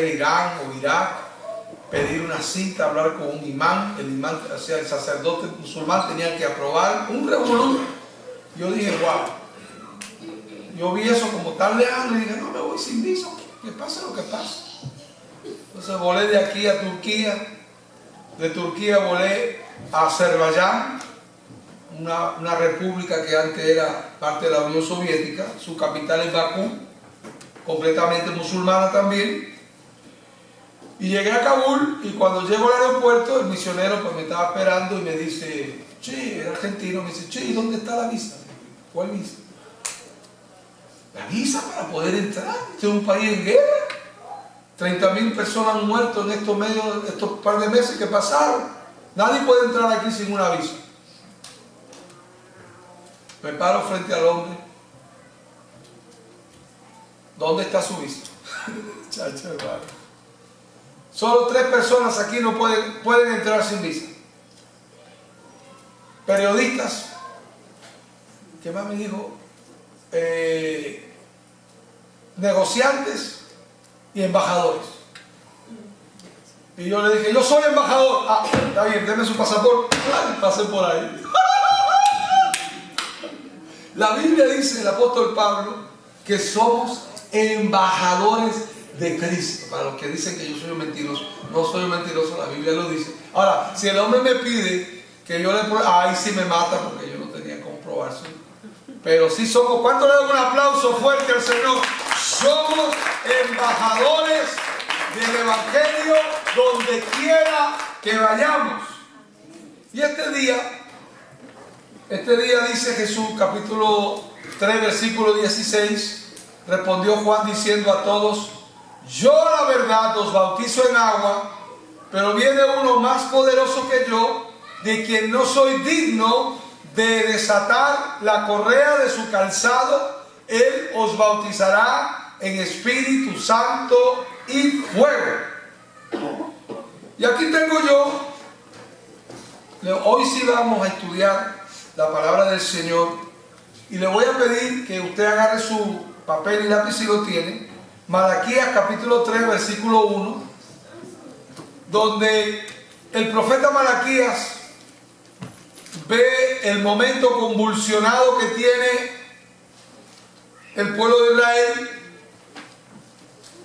era Irán o Irak, pedir una cita, hablar con un imán. El imán, o sea, el sacerdote musulmán tenía que aprobar un revolú. Yo dije, wow. Yo vi eso como tan lejano y dije, no, me voy sin visa, que pase lo que pase. Entonces volé de aquí a Turquía, de Turquía volé a Azerbaiyán, una república que antes era parte de la Unión Soviética, su capital es Bakú, completamente musulmana también. Y llegué a Kabul y cuando llego al aeropuerto el misionero pues me estaba esperando y me dice, che, era argentino, me dice, che, ¿y dónde está la visa? ¿Cuál visa? La visa para poder entrar. Este es un país en guerra. 30.000 personas han muerto en estos par de meses que pasaron. Nadie puede entrar aquí sin una visa. Me paro frente al hombre. ¿Dónde está su visa? Chacho, hermano. Solo 3 personas aquí no pueden entrar sin visa. Periodistas. ¿Qué más me dijo? Negociantes y embajadores. Y yo le dije, yo soy embajador. Ah, está bien, deme su pasaporte. Pasen por ahí. La Biblia dice, el apóstol Pablo, que somos embajadores de Cristo. Para los que dicen que yo soy un mentiroso, no soy un mentiroso, la Biblia lo dice. Ahora, si el hombre me pide que yo le pruebe, ahí sí me mata porque yo no tenía cómo probarse. Pero sí somos, ¿cuánto le doy un aplauso fuerte al Señor? Somos embajadores del Evangelio donde quiera que vayamos. Y este día dice Jesús, capítulo 3, versículo 16, respondió Juan diciendo a todos, yo la verdad os bautizo en agua, pero viene uno más poderoso que yo, de quien no soy digno de desatar la correa de su calzado. Él os bautizará en Espíritu Santo y fuego. Y aquí tengo yo, hoy sí vamos a estudiar la palabra del Señor, y le voy a pedir que usted agarre su papel y lápiz si lo tiene. Malaquías capítulo 3 versículo 1, donde el profeta Malaquías ve el momento convulsionado que tiene el pueblo de Israel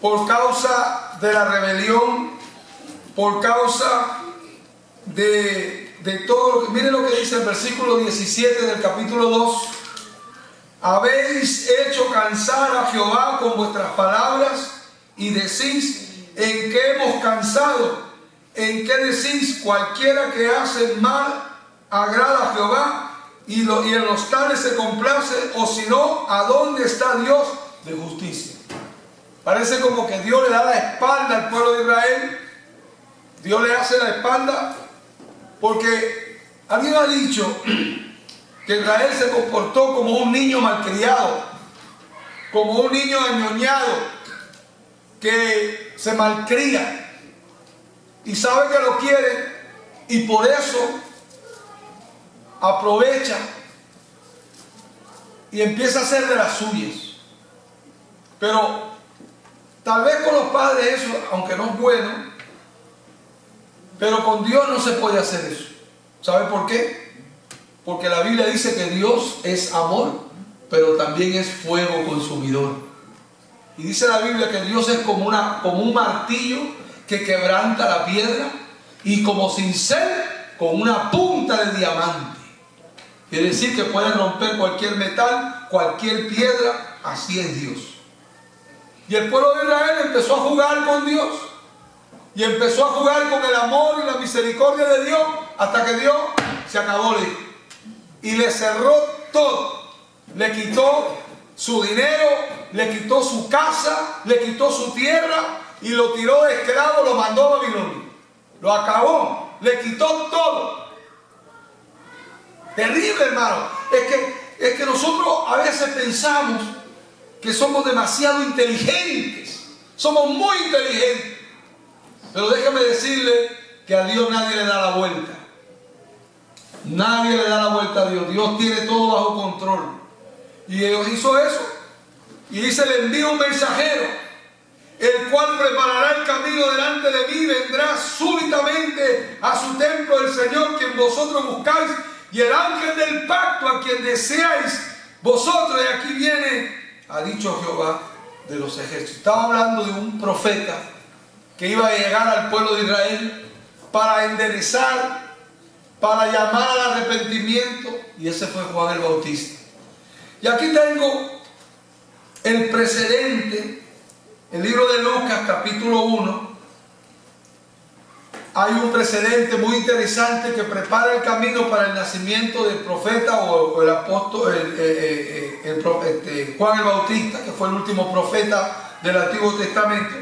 por causa de la rebelión, por causa de todo lo que... Miren lo que dice el versículo 17 del capítulo 2. Habéis hecho cansar a Jehová con vuestras palabras y decís, ¿en qué hemos cansado? ¿En qué decís? Cualquiera que hace mal agrada a Jehová y en los tales se complace, o si no, ¿a dónde está Dios de justicia? Parece como que Dios le da la espalda al pueblo de Israel. Dios le hace la espalda porque alguien ha dicho que Israel se comportó como un niño malcriado, como un niño añoñado que se malcría y sabe que lo quiere y por eso aprovecha y empieza a hacer de las suyas. Pero tal vez con los padres eso, aunque no es bueno, pero con Dios no se puede hacer eso. ¿Sabe por qué? Porque la Biblia dice que Dios es amor, pero también es fuego consumidor. Y dice la Biblia que Dios es como un martillo que quebranta la piedra y como cincel con una punta de diamante. Quiere decir que puede romper cualquier metal, cualquier piedra. Así es Dios. Y el pueblo de Israel empezó a jugar con Dios. Y empezó a jugar con el amor y la misericordia de Dios hasta que Dios se acabó, le dijo. Y le cerró todo. Le quitó su dinero, le quitó su casa, le quitó su tierra y lo tiró de esclavo, lo mandó a Babilonia. Lo acabó, le quitó todo. Terrible, hermano. Es que nosotros a veces pensamos que somos demasiado inteligentes. Somos muy inteligentes. Pero déjame decirle que a Dios nadie le da la vuelta. Nadie le da la vuelta a Dios. Dios tiene todo bajo control. Y Dios hizo eso. Y dice, le envía un mensajero, el cual preparará el venido delante de mí, vendrá súbitamente a su templo el Señor, quien vosotros buscáis, y el ángel del pacto, a quien deseáis vosotros. Y aquí viene, ha dicho Jehová de los ejércitos. Estaba hablando de un profeta que iba a llegar al pueblo de Israel para enderezar, para llamar al arrepentimiento, y ese fue Juan el Bautista. Y aquí tengo el precedente, el libro de Lucas, capítulo 1. Hay un precedente muy interesante que prepara el camino para el nacimiento del profeta o el apóstol, Juan el Bautista, que fue el último profeta del Antiguo Testamento.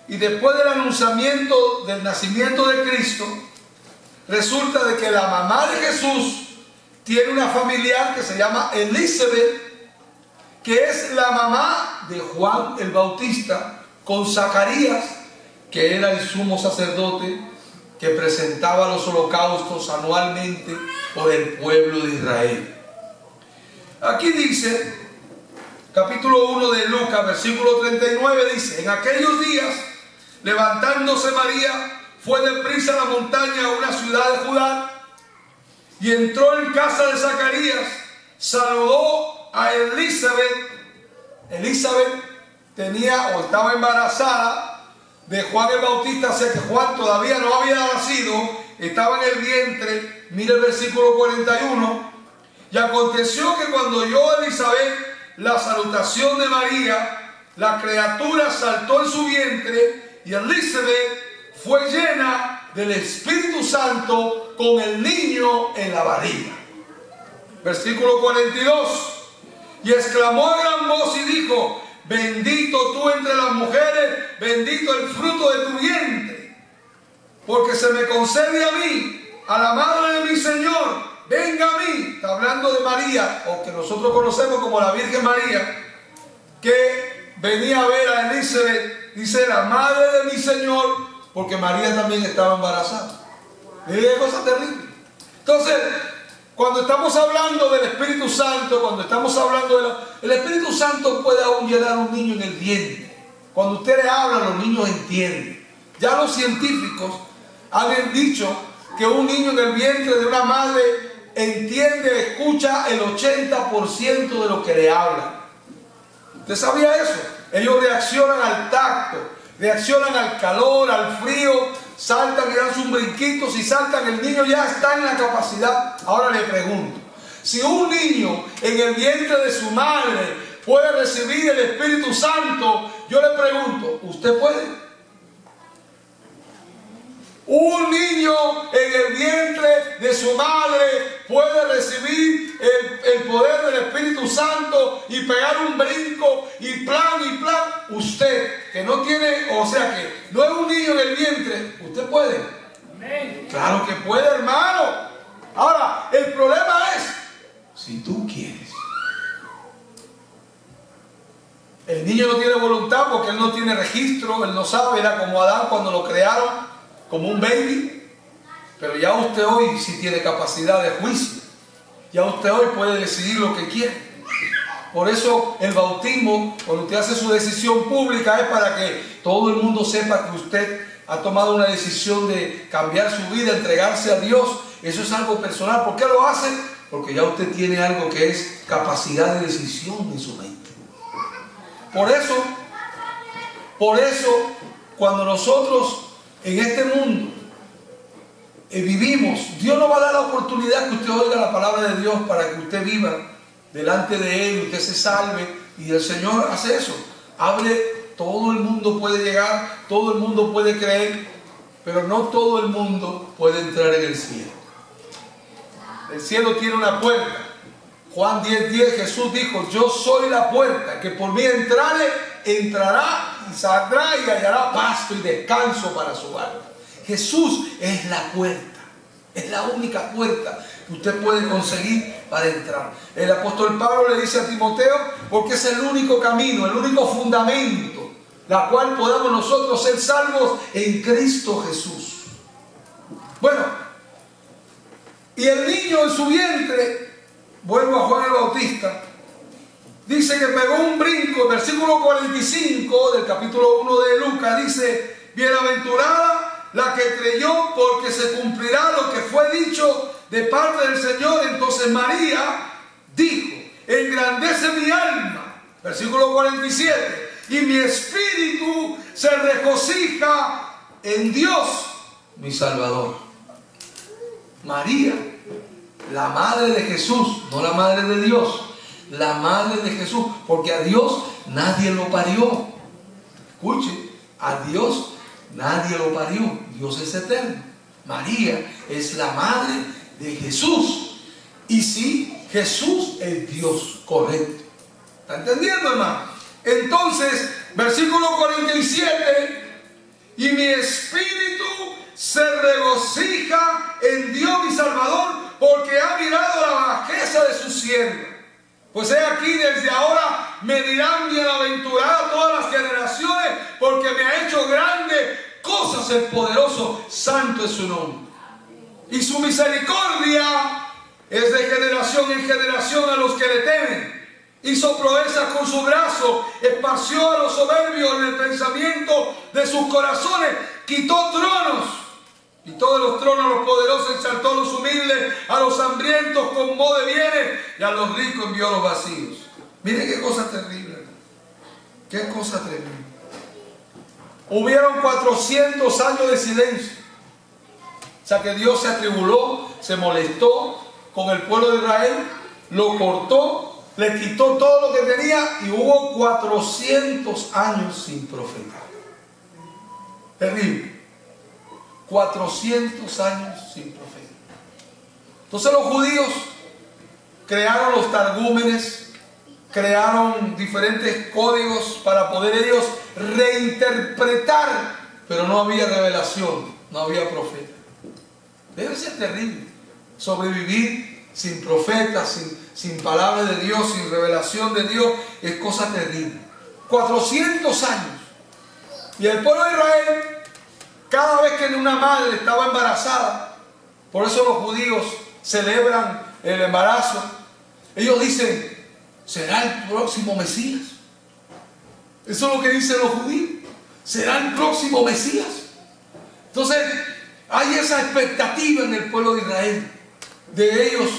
Y después del anunciamiento del nacimiento de Cristo, resulta de que la mamá de Jesús tiene una familiar que se llama Elizabeth, que es la mamá de Juan el Bautista, con Zacarías, que era el sumo sacerdote que presentaba los holocaustos anualmente por el pueblo de Israel. Aquí dice, capítulo 1 de Lucas, versículo 39, dice: en aquellos días, levantándose María, fue deprisa a la montaña, a una ciudad de Judá, y entró en casa de Zacarías, saludó a Elizabeth. Elizabeth tenía o estaba embarazada de Juan el Bautista, o sea que Juan todavía no había nacido, estaba en el vientre. Mira el versículo 41. Y aconteció que cuando oyó Elizabeth la salutación de María, la criatura saltó en su vientre, y Elizabeth fue llena del Espíritu Santo con el niño en la barriga. Versículo 42. Y exclamó a gran voz y dijo: bendito tú entre las mujeres, bendito el fruto de tu vientre, porque se me concede a mí, a la madre de mi Señor, venga a mí. Está hablando de María, o que nosotros conocemos como la Virgen María, que venía a ver a Elizabeth, dice la madre de mi Señor, porque María también estaba embarazada. Es cosa terrible. Entonces, cuando estamos hablando del Espíritu Santo, cuando estamos hablando el Espíritu Santo puede aún llenar a un niño en el vientre. Cuando usted le habla, los niños entienden. Ya los científicos han dicho que un niño en el vientre de una madre entiende, escucha el 80% de lo que le hablan. ¿Usted sabía eso? Ellos reaccionan al tacto, reaccionan al calor, al frío, saltan y dan sus brinquitos. Si saltan, el niño ya está en la capacidad. Ahora le pregunto, si un niño en el vientre de su madre puede recibir el Espíritu Santo, yo le pregunto, ¿usted puede? Un niño en el vientre de su madre puede recibir el poder del Espíritu Santo y pegar un brinco y plan. Usted que no tiene, o sea que no es un niño en el vientre, ¿usted puede? Amén. Claro que puede, hermano. Ahora, el problema es si tú quieres. El niño no tiene voluntad porque él no tiene registro, él no sabe, era como Adán cuando lo crearon, como un baby. Pero ya usted hoy sí tiene capacidad de juicio. Ya usted hoy puede decidir lo que quiere. Por eso el bautismo, cuando usted hace su decisión pública, es para que todo el mundo sepa que usted ha tomado una decisión de cambiar su vida, entregarse a Dios. Eso es algo personal. ¿Por qué lo hace? Porque ya usted tiene algo que es capacidad de decisión en su mente. Por eso, cuando nosotros en este mundo vivimos, Dios nos va a dar la oportunidad que usted oiga la palabra de Dios para que usted viva delante de Él, usted se salve, y el Señor hace eso. Abre, todo el mundo puede llegar, todo el mundo puede creer, pero no todo el mundo puede entrar en el cielo. El cielo tiene una puerta. Juan 10:10, Jesús dijo: yo soy la puerta, que por mí entrará y saldrá y hallará pasto y descanso para su alma. Jesús es la puerta, es la única puerta que usted puede conseguir para entrar. El apóstol Pablo le dice a Timoteo, porque es el único camino, el único fundamento, la cual podamos nosotros ser salvos en Cristo Jesús. Bueno, y el niño en su vientre, vuelvo a Juan el Bautista, dice que pegó un brinco. El versículo 45 del capítulo 1 de Lucas dice bienaventurada la que creyó, porque se cumplirá lo que fue dicho de parte del Señor. Entonces María dijo: engrandece mi alma, versículo 47, y mi espíritu se regocija en Dios mi Salvador. María, la madre de Jesús, no la madre de Dios, la madre de Jesús, porque a Dios nadie lo parió. Escuche, a Dios nadie lo parió. Dios es eterno. María es la madre de Jesús. Y sí, Jesús es Dios, correcto. ¿Está entendiendo, hermano? Entonces, versículo 47, y mi espíritu se regocija en Dios mi Salvador, porque ha mirado la bajeza de su siervo. Pues he aquí, desde ahora me dirán bienaventurada todas las generaciones, porque me ha hecho grandes cosas el poderoso, santo es su nombre. Y su misericordia es de generación en generación a los que le temen. Hizo proezas con su brazo, esparció a los soberbios en el pensamiento de sus corazones, quitó tronos, quitó de los tronos a los poderosos, exaltó a los humildes, a los hambrientos colmó de bienes, y a los ricos envió a los vacíos. Miren qué cosa terrible, qué cosa terrible. Hubieron 400 años de silencio. O sea que Dios se atribuló, se molestó con el pueblo de Israel, lo cortó, le quitó todo lo que tenía, y hubo 400 años sin profeta. Terrible. 400 años sin profeta. Entonces los judíos crearon los targúmenes, crearon diferentes códigos para poder ellos reinterpretar, pero no había revelación, no había profeta. Debe ser terrible sobrevivir sin profeta, sin palabra de Dios, sin revelación de Dios. Es cosa terrible. 400 años. Y el pueblo de Israel, cada vez que una madre estaba embarazada, por eso los judíos celebran el embarazo, ellos dicen: será el próximo Mesías. Eso es lo que dicen los judíos. Será el próximo Mesías. Entonces hay esa expectativa en el pueblo de Israel, de ellos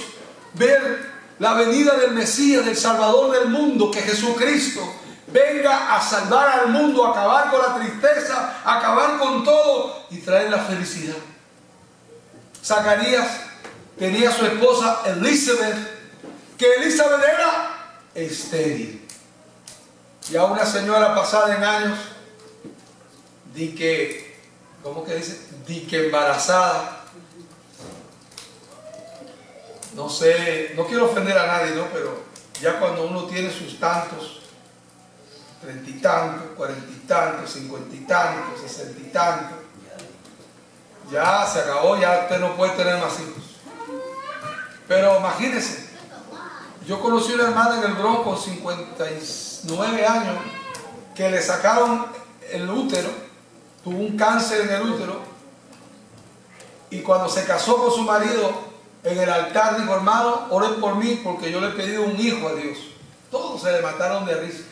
ver la venida del Mesías, del Salvador del mundo, que Jesucristo venga a salvar al mundo, a acabar con la tristeza, a acabar con todo y traer la felicidad. Zacarías tenía a su esposa Elizabeth, que Elizabeth era estéril. Ya una señora pasada en años, di que, ¿cómo que dice? Di que embarazada. No sé, no quiero ofender a nadie, ¿no? Pero ya cuando uno tiene sus tantos, 30 y tantos, 40 y tantos, 50 y tantos, 60 y tantos, ya se acabó, ya usted no puede tener más hijos. Pero imagínense, yo conocí una hermana en el Bronx con 59 años que le sacaron el útero, tuvo un cáncer en el útero, y cuando se casó con su marido, en el altar dijo: hermano, oren por mí porque yo le he pedido un hijo a Dios. Todos se le mataron de risa.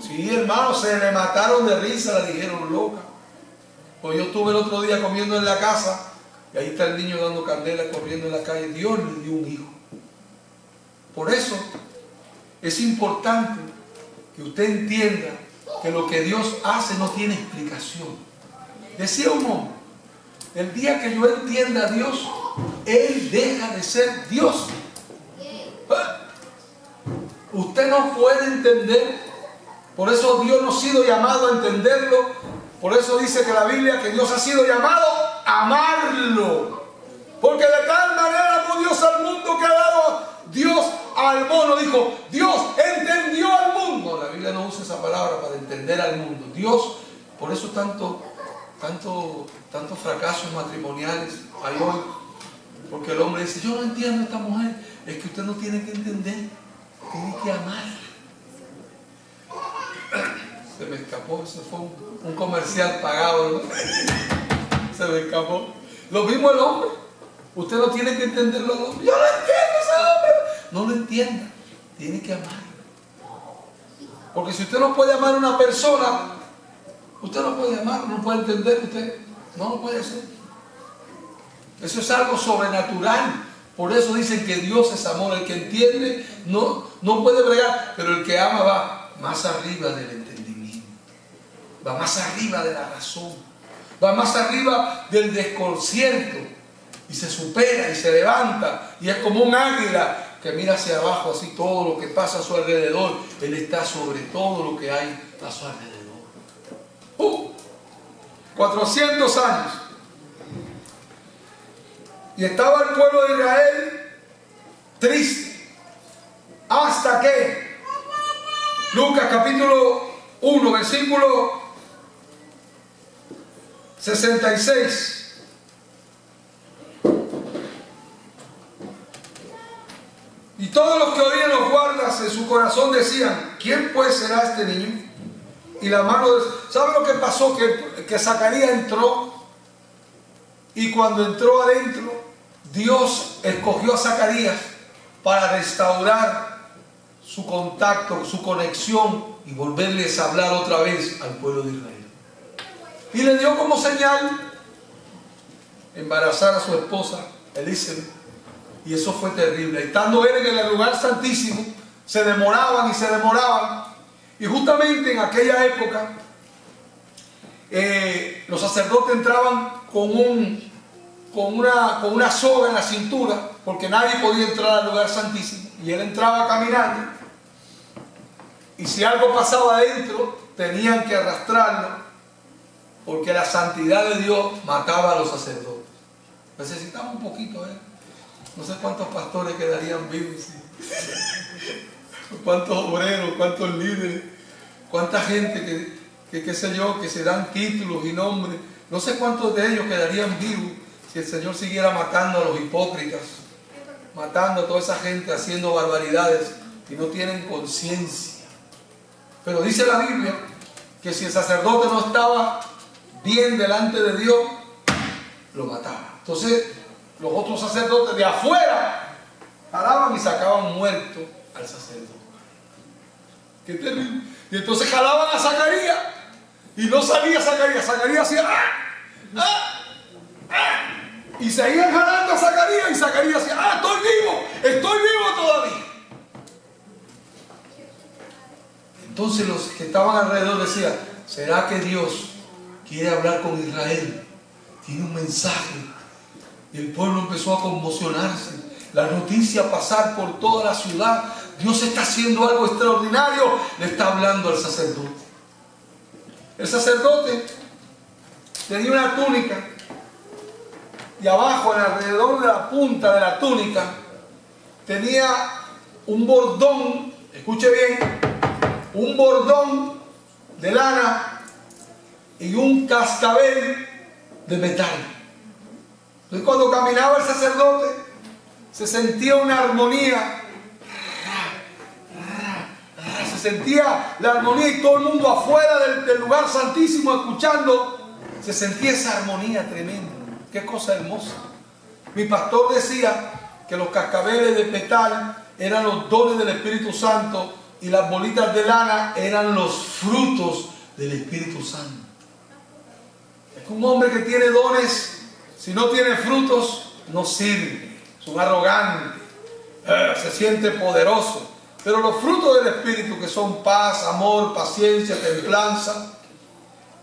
Sí, hermano, se le mataron de risa, la dijeron loca. Pues yo estuve el otro día comiendo en la casa, y ahí está el niño dando candela, corriendo en la calle. Dios le dio un hijo. Por eso es importante que usted entienda que lo que Dios hace no tiene explicación. Decía un hombre: el día que yo entienda a Dios, Él deja de ser Dios. Usted no puede entender. Por eso Dios no ha sido llamado a entenderlo. Por eso dice que la Biblia que Dios ha sido llamado a amarlo. Porque de tal manera amó Dios al mundo que ha dado Dios al mono. Dijo: Dios entendió al mundo. La Biblia no usa esa palabra para entender al mundo. Dios, por eso tantos fracasos matrimoniales hay hoy. Porque el hombre dice: yo no entiendo a esta mujer. Es que usted no tiene que entender, tiene que amar. Se me escapó, eso fue un comercial pagado, ¿no? Se me escapó. Lo mismo el hombre. Usted no tiene que entenderlo al hombre. Yo no entiendo a ese hombre. No lo entienda, tiene que amar. Porque si usted no puede amar a una persona, Usted no puede amar, no puede entender, usted no lo puede hacer. Eso es algo sobrenatural. Por eso dicen que Dios es amor. El que entiende no puede bregar, pero el que ama va más arriba del entendimiento, va más arriba de la razón, va más arriba del desconcierto, y se supera y se levanta, y es como un águila que mira hacia abajo, así todo lo que pasa a su alrededor. Él está sobre todo lo que hay a su alrededor. 400 años. Y estaba el pueblo de Israel triste. Hasta que, Lucas capítulo 1, versículo 66. Y todos los que oían los guardas en su corazón decían: ¿quién pues será este niño? Y la mano de... ¿Sabe lo que pasó? Que Zacarías entró, y cuando entró adentro, Dios escogió a Zacarías para restaurar su contacto, su conexión, y volverles a hablar otra vez al pueblo de Israel. Y le dio como señal embarazar a su esposa Elizabeth. Y eso fue terrible. Estando él en el lugar santísimo, se demoraban y se demoraban. Y justamente en aquella época, los sacerdotes entraban con una soga en la cintura, porque nadie podía entrar al lugar santísimo. Y él entraba caminando. Y si algo pasaba adentro, tenían que arrastrarlo, porque la santidad de Dios mataba a los sacerdotes. Necesitamos un poquito, No sé cuántos pastores quedarían vivos, cuántos obreros, cuántos líderes, cuánta gente qué sé yo, que se dan títulos y nombres. No sé cuántos de ellos quedarían vivos si el Señor siguiera matando a los hipócritas, matando a toda esa gente, haciendo barbaridades y no tienen conciencia. Pero dice la Biblia que si el sacerdote no estaba bien delante de Dios, lo mataba. Entonces los otros sacerdotes de afuera jalaban y sacaban muerto al sacerdote. Qué terrible. Y entonces jalaban a Zacarías y no salía Zacarías. Zacarías hacía y seguían jalando a Zacarías, y Zacarías hacía estoy vivo todavía. Entonces los que estaban alrededor decían: ¿será que Dios quiere hablar con Israel? Tiene un mensaje. Y el pueblo empezó a conmocionarse. La noticia pasar por toda la ciudad. Dios está haciendo algo extraordinario. Le está hablando al sacerdote. El sacerdote tenía una túnica, y abajo, alrededor de la punta de la túnica, tenía un bordón. Escuche bien: un bordón de lana y un cascabel de metal. Entonces, cuando caminaba el sacerdote, se sentía una armonía. Se sentía la armonía, y todo el mundo afuera del lugar santísimo escuchando. Se sentía esa armonía tremenda. Qué cosa hermosa. Mi pastor decía que los cascabeles de metal eran los dones del Espíritu Santo, y las bolitas de lana eran los frutos del Espíritu Santo. Es que un hombre que tiene dones, si no tiene frutos, no sirve. Es un arrogante, se siente poderoso. Pero los frutos del Espíritu, que son paz, amor, paciencia, templanza,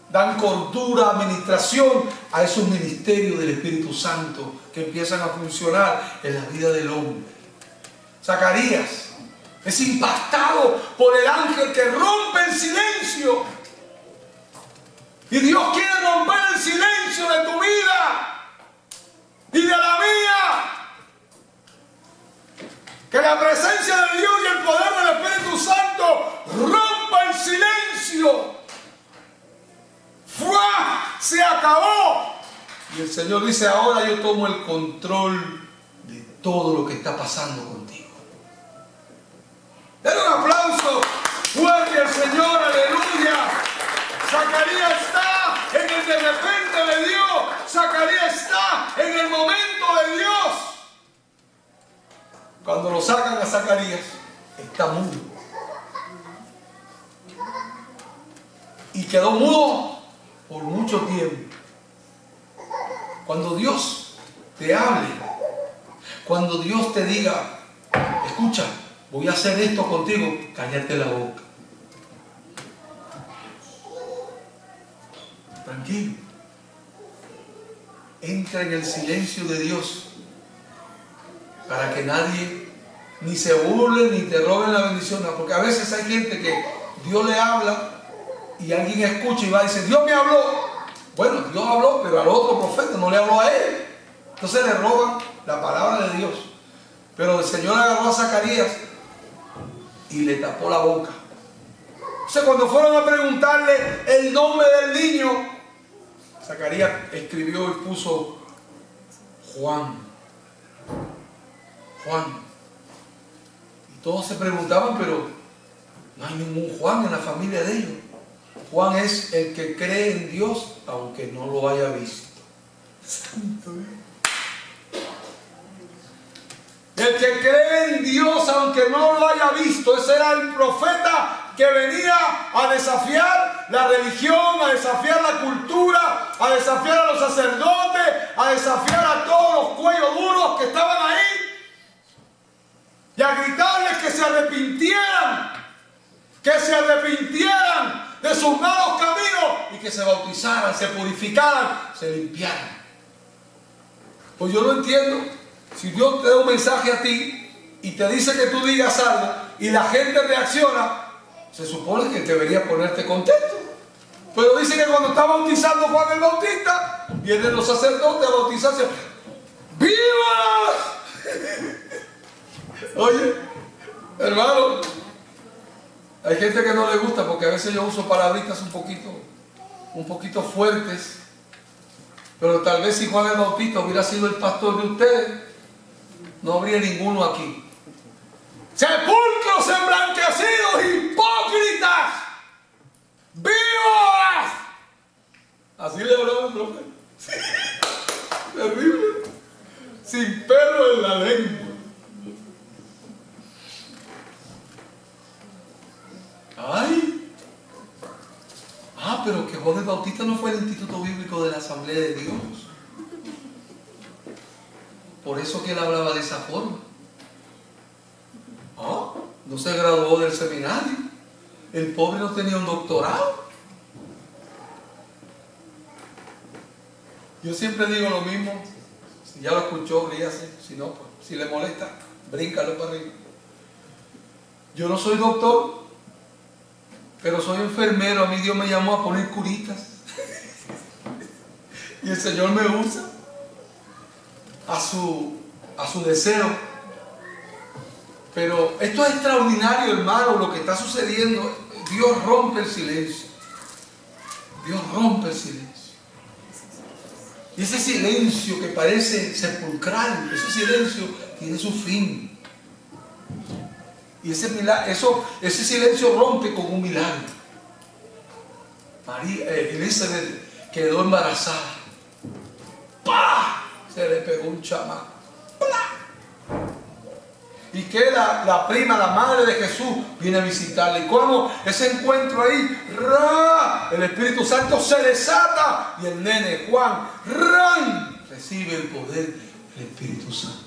dan cordura, administración a esos ministerios del Espíritu Santo que empiezan a funcionar en la vida del hombre. Zacarías es impactado por el ángel que rompe el silencio. Y Dios quiere romper el silencio de tu vida y de la mía. Que la presencia de Dios y el poder del Espíritu Santo rompa el silencio. ¡Fua! Se acabó. Y el Señor dice: ahora yo tomo el control de todo lo que está pasando contigo. Den un aplauso fuerte al Señor, aleluya. Zacarías está en el de repente de Dios. Zacarías está en el momento de Dios. Cuando lo sacan a Zacarías, está mudo. Y quedó mudo por mucho tiempo. Cuando Dios te hable, cuando Dios te diga, escucha, voy a hacer esto contigo, cállate la boca. Tranquilo. Entra en el silencio de Dios para que nadie ni se burle ni te roben la bendición. No, porque a veces hay gente que Dios le habla y alguien escucha y va a decir, Dios me habló. Bueno, Dios habló, pero al otro profeta no le habló a él. Entonces le roban la palabra de Dios. Pero el Señor agarró a Zacarías y le tapó la boca. O sea, cuando fueron a preguntarle el nombre del niño, Zacarías escribió y puso Juan. Juan. Y todos se preguntaban, pero no hay ningún Juan en la familia de ellos. Juan es el que cree en Dios aunque no lo haya visto. Santo Dios. El que cree en Dios aunque no lo haya visto. Ese era el profeta que venía a desafiar la religión, a desafiar la cultura, a desafiar a los sacerdotes, a desafiar a todos los cuellos duros que estaban ahí y a gritarles que se arrepintieran de sus malos caminos y que se bautizaran, se purificaran, se limpiaran. Pues yo no entiendo, si Dios te da un mensaje a ti y te dice que tú digas algo y la gente reacciona, se supone que debería ponerte contento. Pero dice que cuando está bautizando Juan el Bautista, vienen los sacerdotes a bautizarse. ¡Viva! Oye, hermano, hay gente que no le gusta porque a veces yo uso palabritas un poquito fuertes. Pero tal vez si Juan el Bautista hubiera sido el pastor de ustedes, no habría ninguno aquí. ¡Sepulcros emblanquecidos, hipócritas! ¡Vivas! Así le hablaba el profeta. Terrible. Sin pelo en la lengua. ¡Ay! Pero que Juan el Bautista no fue el Instituto Bíblico de la Asamblea de Dios. Por eso que él hablaba de esa forma. No se graduó del seminario. El pobre no tenía un doctorado. Yo siempre digo lo mismo. Si ya lo escuchó, ríase. Si no, pues, si le molesta, bríncalo para arriba. Yo no soy doctor, pero soy enfermero. A mí Dios me llamó a poner curitas. Y el Señor me usa a su deseo. Pero esto es extraordinario, hermano, lo que está sucediendo. Dios rompe el silencio. Dios rompe el silencio. Y ese silencio que parece sepulcral, ese silencio tiene su fin. Y ese silencio rompe con un milagro. Elizabeth quedó embarazada. ¡Pah! Se le pegó un chamaco. ¡Plah! Y que la prima, la madre de Jesús, viene a visitarle. Y cuando ese encuentro ahí, ¡ra! El Espíritu Santo se desata. Y el nene Juan, ¡ran! Recibe el poder del Espíritu Santo.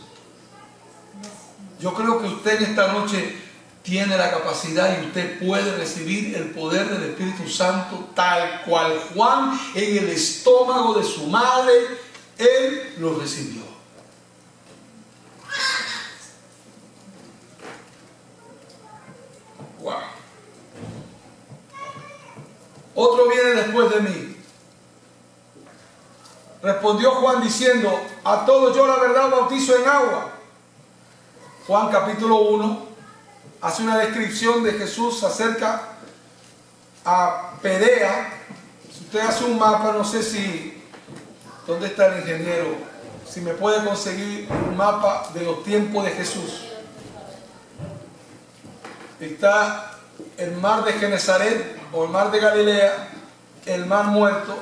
Yo creo que usted en esta noche tiene la capacidad y usted puede recibir el poder del Espíritu Santo tal cual Juan en el estómago de su madre, él lo recibió. Wow. Otro viene después de mí. Respondió Juan diciendo: a todos yo la verdad bautizo en agua. Juan capítulo 1 hace una descripción de Jesús acerca a Perea. Si usted hace un mapa, no sé si, ¿dónde está el ingeniero? Si me puede conseguir un mapa de los tiempos de Jesús. Está el mar de Genezaret o el mar de Galilea, el mar muerto.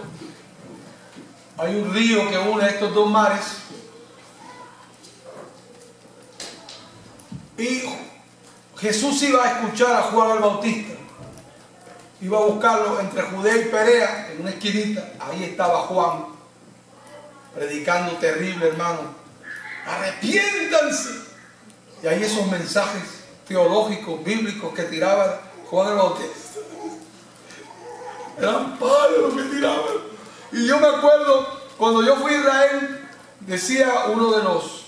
Hay un río que une estos dos mares. Y Jesús iba a escuchar a Juan el Bautista. Iba a buscarlo entre Judea y Perea, en una esquinita, ahí estaba Juan, predicando terrible, hermano. ¡Arrepiéntanse! Y ahí esos mensajes teológicos, bíblicos que tiraba Juan el Bautista. Eran palos que tiraban. Y yo me acuerdo, cuando yo fui a Israel, decía uno de los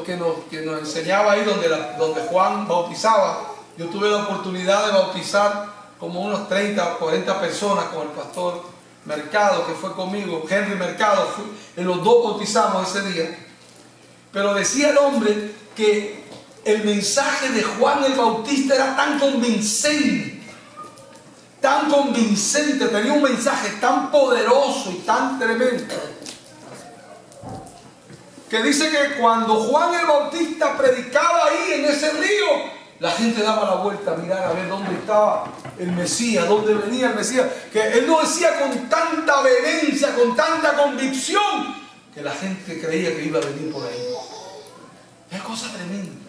que nos enseñaba ahí donde Juan bautizaba. Yo tuve la oportunidad de bautizar como unos 30 o 40 personas con el pastor Mercado, que fue conmigo, Henry Mercado. En los dos bautizamos ese día. Pero decía el hombre que el mensaje de Juan el Bautista era tan convincente, tenía un mensaje tan poderoso y tan tremendo, que dice que cuando Juan el Bautista predicaba ahí en ese río, la gente daba la vuelta a mirar a ver dónde estaba el Mesías, dónde venía el Mesías, que él lo decía con tanta vehemencia, con tanta convicción, que la gente creía que iba a venir por ahí. Es cosa tremenda.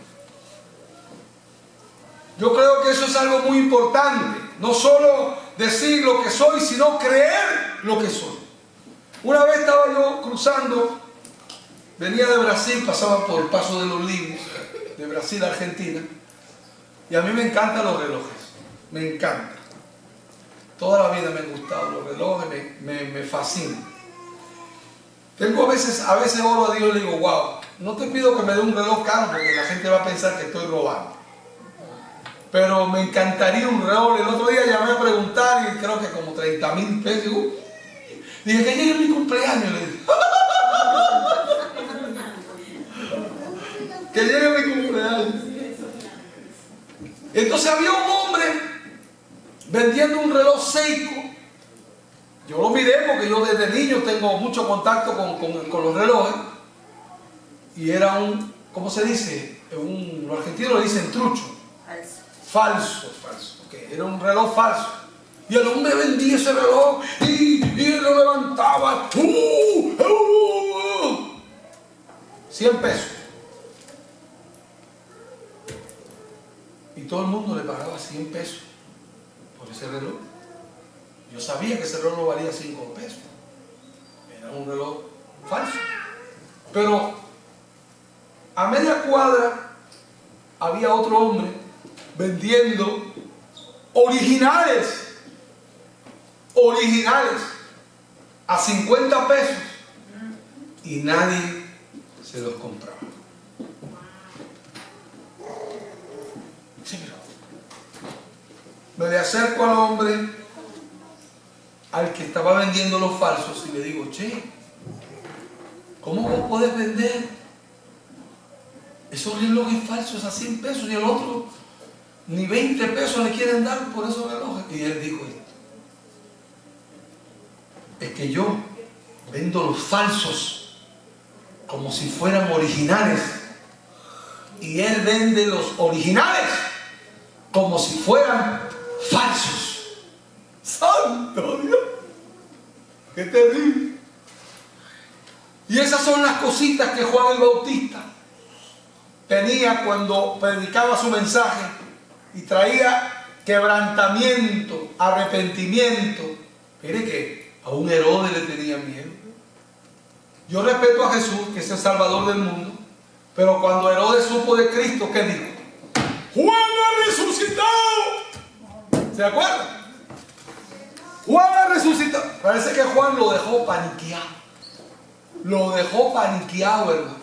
Yo creo que eso es algo muy importante, no solo decir lo que soy, sino creer lo que soy. Una vez estaba yo cruzando, venía de Brasil, pasaba por el Paso de los Libres, de Brasil a Argentina, y a mí me encantan los relojes, me encantan. Toda la vida me han gustado los relojes, me fascinan. Tengo a veces oro a Dios y le digo, wow, no te pido que me dé un reloj caro porque la gente va a pensar que estoy robando. Pero me encantaría un reloj. El otro día llamé a preguntar y creo que como 30,000 pesos. Dije que llegue mi cumpleaños, le dije. Que llegue mi cumpleaños. Entonces había un hombre vendiendo un reloj Seiko. Yo lo miré porque yo desde niño tengo mucho contacto con los relojes. Y era un, ¿cómo se dice? Los argentinos le dicen trucho. Falso. Okay. Era un reloj falso. Y el hombre vendía ese reloj y él lo levantaba. 100 pesos. Y todo el mundo le pagaba 100 pesos por ese reloj. Yo sabía que ese reloj no valía 5 pesos. Era un reloj falso. Pero a media cuadra había otro hombre vendiendo originales a 50 pesos y nadie se los compraba. Sí, me le acerco al hombre, al que estaba vendiendo los falsos, y le digo, che, ¿cómo vos podés vender esos relojes falsos a 100 pesos y el otro ni 20 pesos le quieren dar por esos relojes? Y él dijo esto: es que yo vendo los falsos como si fueran originales y él vende los originales como si fueran falsos. ¡Santo Dios! ¡Qué terrible! Y esas son las cositas que Juan el Bautista tenía cuando predicaba su mensaje y traía quebrantamiento, arrepentimiento. Mire que a un Herodes le tenía miedo. Yo respeto a Jesús, que es el Salvador del mundo, pero cuando Herodes supo de Cristo, ¿qué dijo? ¡Juan ha resucitado! ¿Se acuerdan? Juan ha resucitado. Parece que Juan lo dejó paniqueado. Lo dejó paniqueado, hermano.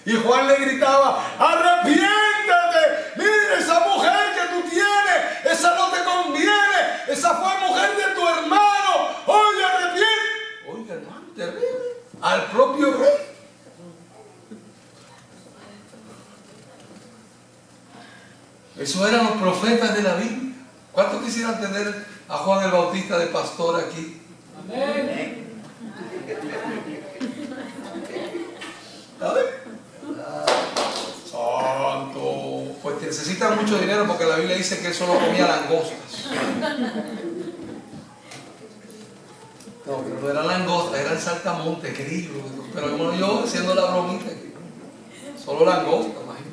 Y Juan le gritaba: arrepiéntate, mira esa mujer que tú tienes, esa no te conviene, esa fue mujer de tu hermano, oye, arrepiéntate. Oiga, hermano, terrible. Al propio rey. Esos eran los profetas de la Biblia. ¿Cuántos quisieran tener a Juan el Bautista de pastor aquí? Amén. A ver. Santo. Pues necesita mucho dinero porque la Biblia dice que él solo comía langostas. No, pero no eran langostas, eran saltamontes, grillos. Pero bueno, yo haciendo la bromita, solo langostas, imagínate.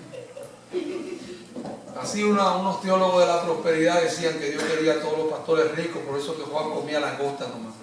Así unos teólogos de la prosperidad decían que Dios quería a todos los pastores pastor es rico, por eso que Juan comía langosta nomás.